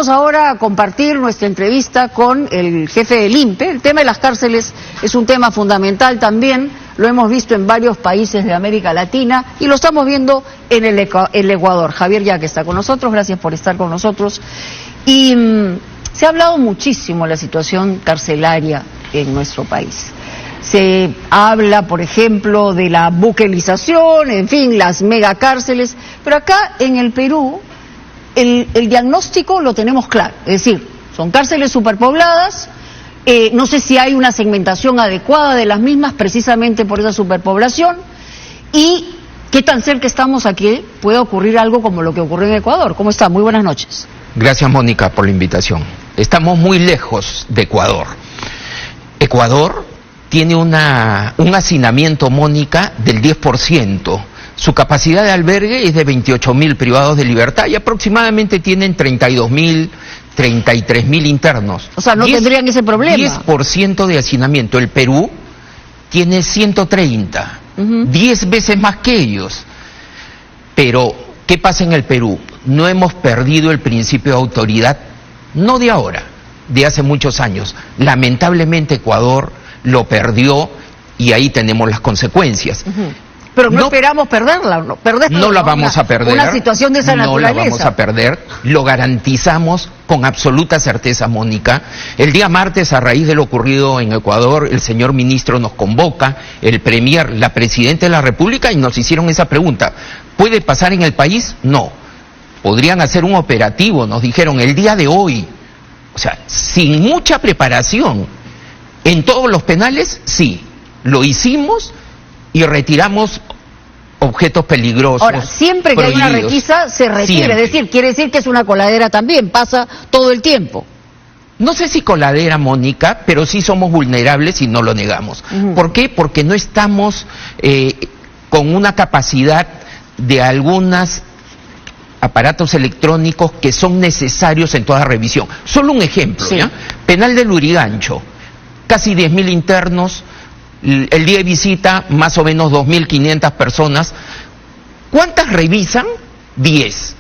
Vamos ahora a compartir nuestra entrevista con el jefe del INPE. El tema de las cárceles es un tema fundamental también, lo hemos visto en varios países de América Latina y lo estamos viendo en el Ecuador. Javier Yaque está con nosotros, gracias por estar con nosotros. Y se ha hablado muchísimo de la situación carcelaria en nuestro país. Se habla, por ejemplo, de la buquelización, en fin, las megacárceles, pero acá en el Perú el diagnóstico lo tenemos claro, es decir, son cárceles superpobladas, no sé si hay una segmentación adecuada de las mismas precisamente por esa superpoblación, y qué tan cerca estamos a que pueda ocurrir algo como lo que ocurrió en Ecuador. ¿Cómo está? Muy buenas noches. Gracias, Mónica, por la invitación. Estamos muy lejos de Ecuador. Ecuador tiene un hacinamiento, Mónica, del 10%. Su capacidad de albergue es de 28.000 privados de libertad y aproximadamente tienen 32.000, 33.000 internos. O sea, no tendrían ese problema. 10% de hacinamiento. El Perú tiene 130, 10 veces más que ellos. Pero, ¿qué pasa en el Perú? No hemos perdido el principio de autoridad, no de ahora, de hace muchos años. Lamentablemente Ecuador lo perdió y ahí tenemos las consecuencias. Pero no esperamos perderla, no la vamos a perder. Una situación de esa naturaleza. No la vamos a perder, lo garantizamos con absoluta certeza, Mónica. El día martes, a raíz de lo ocurrido en Ecuador, el señor ministro nos convoca, el premier, la presidenta de la República, y nos hicieron esa pregunta. ¿Puede pasar en el país? No. Podrían hacer un operativo, nos dijeron, el día de hoy. O sea, sin mucha preparación. En todos los penales, sí. Lo hicimos y retiramos objetos peligrosos. Ahora, siempre que prohibidos. hay una requisa, se retira. Siempre. Es decir, quiere decir que es una coladera también, pasa todo el tiempo. No sé si coladera, Mónica, pero sí somos vulnerables y no lo negamos. ¿Por qué? Porque no estamos con una capacidad de algunos aparatos electrónicos que son necesarios en toda revisión. Solo un ejemplo, sí. ¿Ya? Penal de Lurigancho, casi 10.000 internos, el día de visita más o menos 2.500 personas. ¿Cuántas revisan? 10.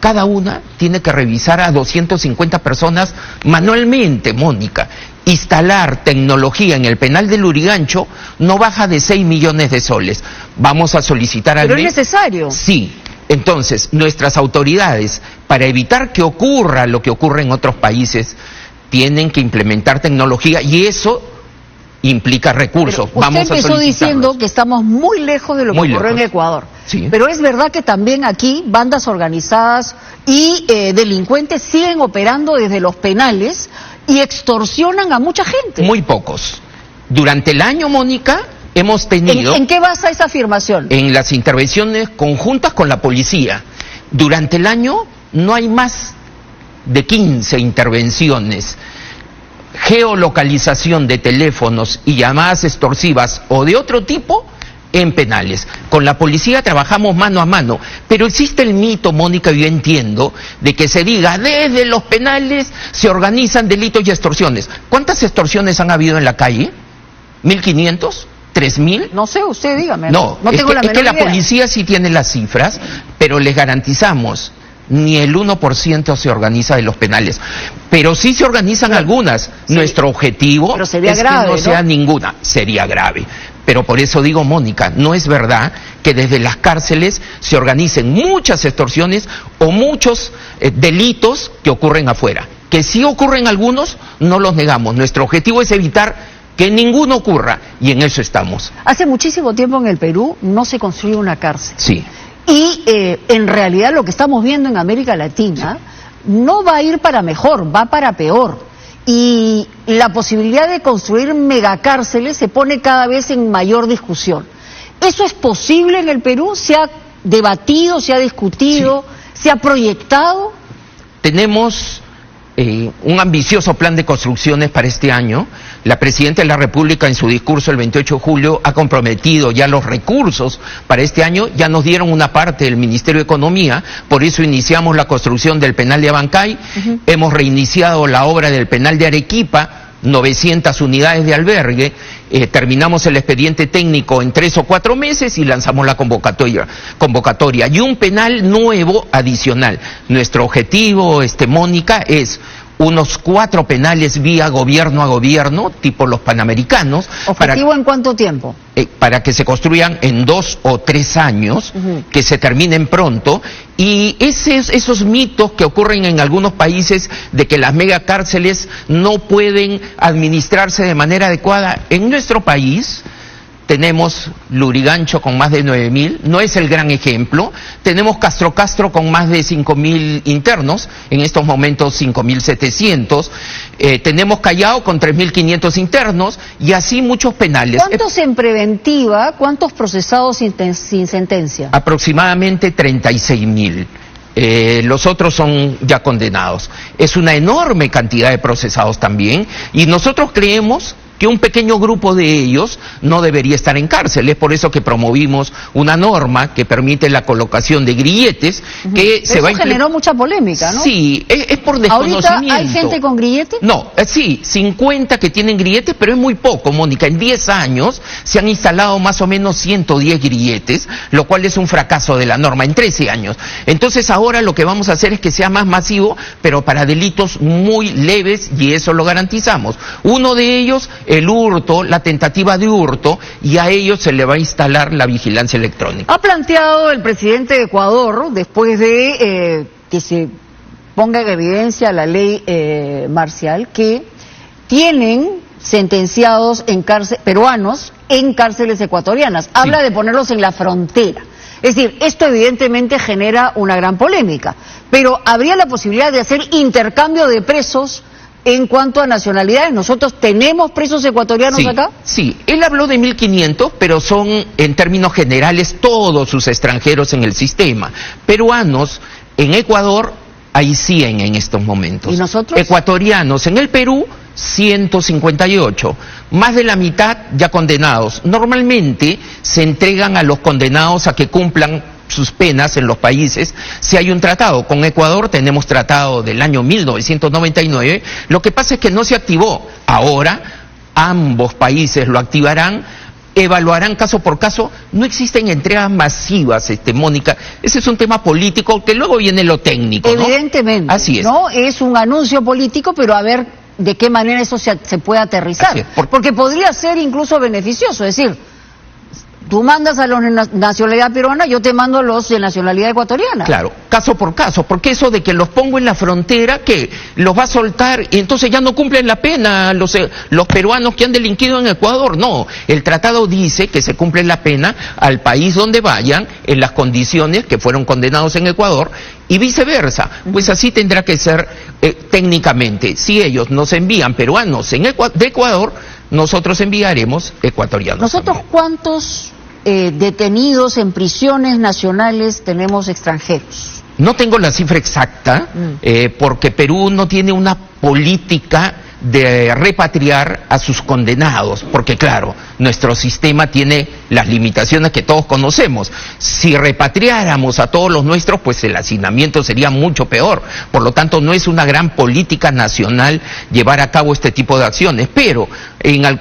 Cada una tiene que revisar a 250 personas manualmente, Mónica. Instalar tecnología en el penal de Lurigancho no baja de 6 millones de soles. Vamos a solicitar al mes. ¿Pero es necesario? Sí. Entonces, nuestras autoridades, para evitar que ocurra lo que ocurre en otros países, tienen que implementar tecnología y eso implica recursos. Pero usted empezó diciendo que estamos muy lejos de lo que ocurrió en Ecuador. Sí. Pero es verdad que también aquí bandas organizadas y delincuentes siguen operando desde los penales y extorsionan a mucha gente. Muy pocos. Durante el año, Mónica, hemos tenido... ¿En qué basa esa afirmación? En las intervenciones conjuntas con la policía. Durante el año no hay más de 15 intervenciones. Geolocalización de teléfonos y llamadas extorsivas o de otro tipo en penales. Con la policía trabajamos mano a mano, pero existe el mito, Mónica, yo entiendo, de que se diga, desde los penales se organizan delitos y extorsiones. ¿Cuántas extorsiones han habido en la calle? ¿1.500? ¿3.000? No sé, usted dígame. No, no tengo la menor la idea. policía sí tiene las cifras, pero les garantizamos, ni el 1% se organiza de los penales. Pero sí se organizan algunas. Sí. Nuestro objetivo es grave, que no sea ninguna. Sería grave. Pero por eso digo, Mónica, no es verdad que desde las cárceles se organicen muchas extorsiones o muchos delitos que ocurren afuera. Que sí ocurren algunos, no los negamos. Nuestro objetivo es evitar que ninguno ocurra, y en eso estamos. Hace muchísimo tiempo en el Perú no se construye una cárcel. Sí. Y en realidad lo que estamos viendo en América Latina no va a ir para mejor, va para peor. Y la posibilidad de construir megacárceles se pone cada vez en mayor discusión. ¿Eso es posible en el Perú? ¿Se ha debatido, se ha discutido, se ha proyectado? Tenemos un ambicioso plan de construcciones para este año. La Presidenta de la República en su discurso el 28 de julio ha comprometido ya los recursos para este año. Ya nos dieron una parte del Ministerio de Economía, por eso iniciamos la construcción del penal de Abancay. Hemos reiniciado la obra del penal de Arequipa, 900 unidades de albergue, terminamos el expediente técnico en 3 o 4 meses y lanzamos la convocatoria y un penal nuevo adicional. Nuestro objetivo, Mónica, es unos 4 penales vía gobierno a gobierno, tipo los panamericanos. ¿Objetivo en cuánto tiempo? Para que se construyan en 2 o 3 años, que se terminen pronto, y esos mitos que ocurren en algunos países de que las megacárceles no pueden administrarse de manera adecuada, en nuestro país tenemos Lurigancho con más de 9.000, no es el gran ejemplo. Tenemos Castro con más de 5.000 internos, en estos momentos 5.700. Tenemos Callao con 3.500 internos y así muchos penales. ¿Cuántos en preventiva, cuántos procesados sin sentencia? Aproximadamente 36.000. Los otros son ya condenados. Es una enorme cantidad de procesados también y nosotros creemos que un pequeño grupo de ellos no debería estar en cárcel. Es por eso que promovimos una norma que permite la colocación de grilletes que se va a generó mucha polémica, ¿no? Sí, es por desconocimiento. ¿Ahorita hay gente con grilletes? No, sí, 50 que tienen grilletes, pero es muy poco, Mónica. En 10 años se han instalado más o menos 110 grilletes, lo cual es un fracaso de la norma en 13 años. Entonces ahora lo que vamos a hacer es que sea más masivo, pero para delitos muy leves, y eso lo garantizamos. Uno de ellos, el hurto, la tentativa de hurto, y a ellos se le va a instalar la vigilancia electrónica. Ha planteado el presidente de Ecuador, después de que se ponga en evidencia la ley marcial, que tienen sentenciados en peruanos en cárceles ecuatorianas. Habla de ponerlos en la frontera. Es decir, esto evidentemente genera una gran polémica, pero habría la posibilidad de hacer intercambio de presos. En cuanto a nacionalidades, ¿nosotros tenemos presos ecuatorianos acá? Sí, él habló de 1.500, pero son en términos generales todos sus extranjeros en el sistema. Peruanos en Ecuador hay 100 en estos momentos. ¿Y nosotros? Ecuatorianos en el Perú 158, más de la mitad ya condenados. Normalmente se entregan a los condenados a que cumplan sus penas en los países, si hay un tratado. Con Ecuador tenemos tratado del año 1999, lo que pasa es que no se activó. Ahora ambos países lo activarán, evaluarán caso por caso. No existen entregas masivas, Mónica. Ese es un tema político que luego viene lo técnico, ¿no? Evidentemente. Así es. ¿No? Es un anuncio político, pero a ver de qué manera eso se puede aterrizar. Porque podría ser incluso beneficioso, es decir, tú mandas a los de nacionalidad peruana, yo te mando a los de nacionalidad ecuatoriana. Claro, caso por caso, porque eso de que los pongo en la frontera, que los va a soltar y entonces ya no cumplen la pena los peruanos que han delinquido en Ecuador. No, el tratado dice que se cumple la pena al país donde vayan, en las condiciones que fueron condenados en Ecuador, y viceversa. Pues así tendrá que ser técnicamente. Si ellos nos envían peruanos de Ecuador, nosotros enviaremos ecuatorianos. ¿Nosotros también cuántos detenidos en prisiones nacionales tenemos extranjeros? No tengo la cifra exacta, porque Perú no tiene una política de repatriar a sus condenados, porque claro, nuestro sistema tiene las limitaciones que todos conocemos. Si repatriáramos a todos los nuestros, pues el hacinamiento sería mucho peor. Por lo tanto, no es una gran política nacional llevar a cabo este tipo de acciones, pero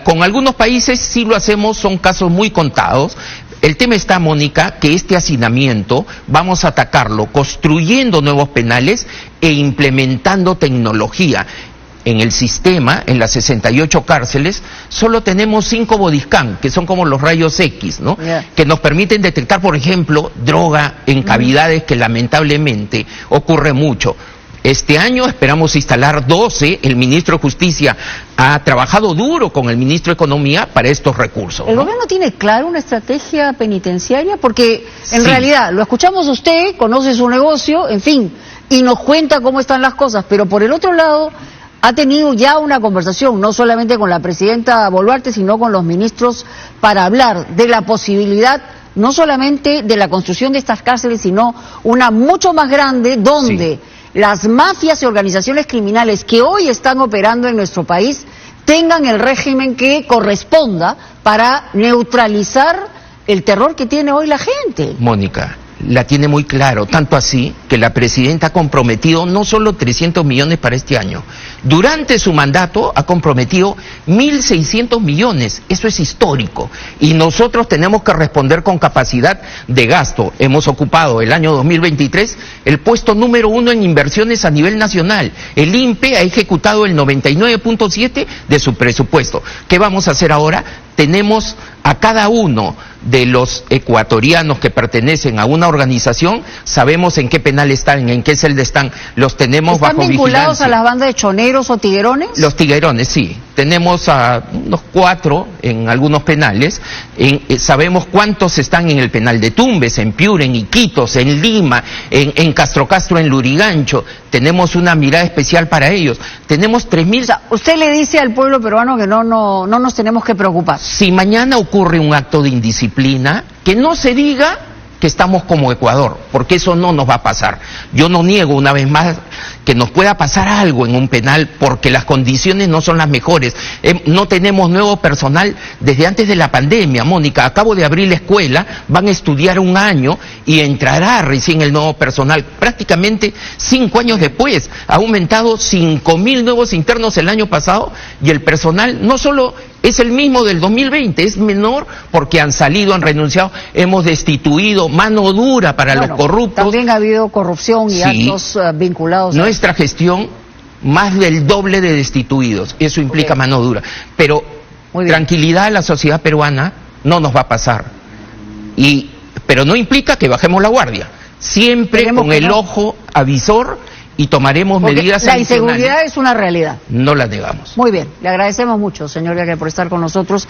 con algunos países sí lo hacemos, son casos muy contados. El tema está, Mónica, que este hacinamiento vamos a atacarlo construyendo nuevos penales e implementando tecnología. En el sistema, en las 68 cárceles, solo tenemos 5 bodyscan, que son como los rayos X, ¿no? Que nos permiten detectar, por ejemplo, droga en cavidades, que lamentablemente ocurre mucho. Este año esperamos instalar 12, el ministro de Justicia ha trabajado duro con el ministro de Economía para estos recursos. ¿El gobierno tiene claro una estrategia penitenciaria? Porque en realidad, lo escuchamos a usted, conoce su negocio, en fin, y nos cuenta cómo están las cosas, pero por el otro lado ha tenido ya una conversación, no solamente con la presidenta Boluarte, sino con los ministros, para hablar de la posibilidad, no solamente de la construcción de estas cárceles, sino una mucho más grande, donde las mafias y organizaciones criminales que hoy están operando en nuestro país tengan el régimen que corresponda para neutralizar el terror que tiene hoy la gente. Mónica, la tiene muy claro, tanto así que la presidenta ha comprometido no solo 300 millones para este año, durante su mandato ha comprometido 1.600 millones, eso es histórico, y nosotros tenemos que responder con capacidad de gasto. Hemos ocupado el año 2023 el puesto número 1 en inversiones a nivel nacional. El INPE ha ejecutado el 99.7% de su presupuesto. ¿Qué vamos a hacer ahora? Tenemos a cada uno de los ecuatorianos que pertenecen a una organización, sabemos en qué penal están, en qué celda están, los tenemos bajo vigilancia. ¿Están vinculados a las bandas de choneros o tiguerones? Los tiguerones, sí. Tenemos a unos 4 en algunos penales. Sabemos cuántos están en el penal de Tumbes, en Piura, en Iquitos, en Lima, en Castro, en Lurigancho. Tenemos una mirada especial para ellos. Tenemos 3.000... O sea, usted le dice al pueblo peruano que no nos tenemos que preocupar. Si mañana ocurre un acto de indisciplina, que no se diga que estamos como Ecuador, porque eso no nos va a pasar. Yo no niego una vez más que nos pueda pasar algo en un penal porque las condiciones no son las mejores. No tenemos nuevo personal desde antes de la pandemia, Mónica. Acabo de abrir la escuela, van a estudiar 1 año y entrará recién el nuevo personal. Prácticamente 5 años después, ha aumentado 5.000 nuevos internos el año pasado y el personal no solo es el mismo del 2020, es menor porque han salido, han renunciado, hemos destituido mano dura para los corruptos. También ha habido corrupción y actos vinculados. Nuestra gestión, más del doble de destituidos, eso implica mano dura. Pero tranquilidad a la sociedad peruana no nos va a pasar. Pero no implica que bajemos la guardia. Siempre con el ojo avisor y tomaremos medidas adicionales. La inseguridad es una realidad. No la negamos. Muy bien, le agradecemos mucho, señor Yaque, por estar con nosotros.